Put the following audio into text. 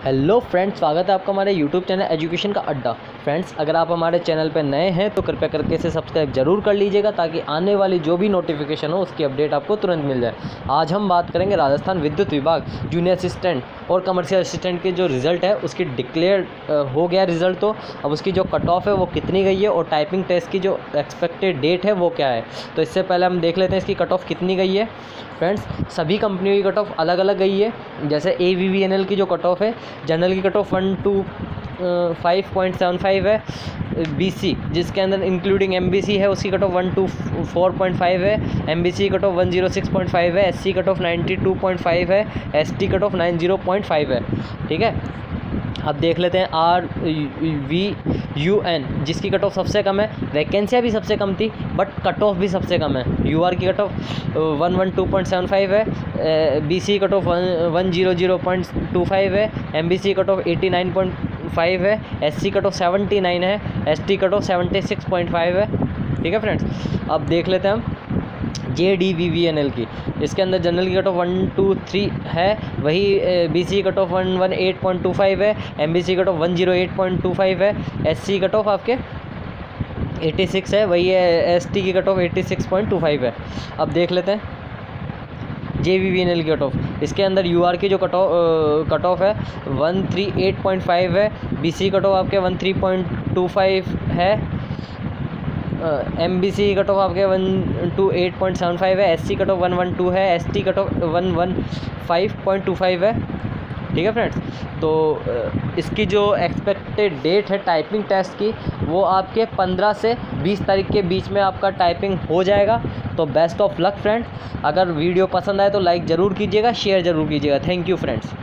Hello friends, स्वागत है आपका हमारे यूट्यूब चैनल एजुकेशन का अड्डा। फ्रेंड्स, अगर आप हमारे चैनल पर नए हैं तो कृपया करके इसे सब्सक्राइब जरूर कर लीजिएगा ताकि आने वाली जो भी नोटिफिकेशन हो उसकी अपडेट आपको तुरंत मिल जाए। आज हम बात करेंगे राजस्थान विद्युत विभाग जूनियर असिस्टेंट और कमर्शियल असिस्टेंट के जो रिज़ल्ट है उसकी डिक्लेयर हो गया रिज़ल्ट। तो अब उसकी जो कट ऑफ है वो कितनी गई है और टाइपिंग टेस्ट की जो एक्सपेक्टेड डेट है वो क्या है। तो इससे पहले हम देख लेते हैं इसकी कट ऑफ कितनी गई है। फ्रेंड्स, सभी कंपनियों की कट ऑफ अलग अलग गई है। जैसे AVVNL की जो कट ऑफ है, जनरल की कट ऑफ 125.75 है। BC जिसके अंदर इंक्लूडिंग MBC है उसकी कट ऑफ 124.5 है। MBC की कट ऑफ 106.5 है। SC कट ऑफ 92.5 है। ST कट ऑफ 90.5 है। ठीक है, अब देख लेते हैं RVUN जिसकी कट ऑफ सबसे कम है। वैकेंसियाँ भी सबसे कम थी बट कट ऑफ भी सबसे कम है। UR की कट ऑफ 112.75 है। BC कट ऑफ 100.25 है। MBC कट ऑफ 89.5 है। SC कट ऑफ 79 है। ST कट ऑफ 76.5 है। ठीक है फ्रेंड्स, अब देख लेते हैं हम JDVVNL की। इसके अंदर जनरल की कट ऑफ 123 है, वही BC की कट ऑफ 118.25 है। MBC कट ऑफ 108.25 है। SC कट ऑफ आपके 86 है, वही है ST की कट ऑफ 86.25 है। अब देख लेते हैं JVVNL की कट ऑफ। इसके अंदर UR की जो कट ऑफ है 138.5 है। BC कट ऑफ आपके 13.25 है। MBC कट ऑफ आपके 128.75 है। SC कट ऑफ 112 है। ST कट ऑफ 115.25 है। ठीक है फ्रेंड्स, तो इसकी जो एक्सपेक्टेड डेट है टाइपिंग टेस्ट की वो आपके 15 से 20 तारीख के बीच में आपका टाइपिंग हो जाएगा। तो बेस्ट ऑफ लक फ्रेंड्स। अगर वीडियो पसंद आए तो लाइक ज़रूर कीजिएगा, शेयर ज़रूर कीजिएगा। Thank you friends.